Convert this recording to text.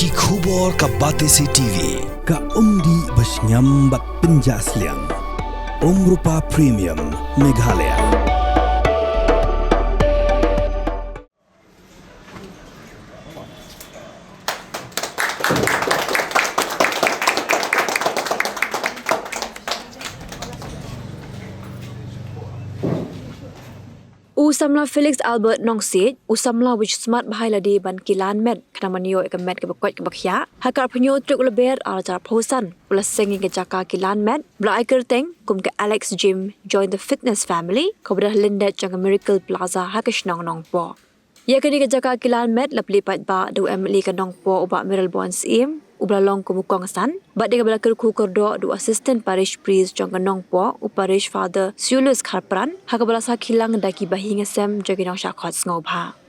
Ki khubor ka Batesi TV. Ka umdi basnyambak penjaslian. Rupa Premium Meghalaya. Samla Felix Albert Nongsit, Samla which smart bahai ladi ban Kilan med kena manio ek med ke bakwat ke bakhya hakar punyo truk leber aljar posan plus Seng ke jaka Kilan med bla iker teng kum ke Alex Gym join the fitness family kobra Linda jang Miracle Plaza hakish Nongpoh. Ya kini ke jaka Kilan med lapli pat ba do Emily ke Nongpoh uba Miral Bonds im ubla long kumukong san bat dia bela kerku kordo do assistant parish priest jong Nongpoh parish father Siulus Kharpran hakabala sa khilang daki bahinga sem joginong sha khot ngobha.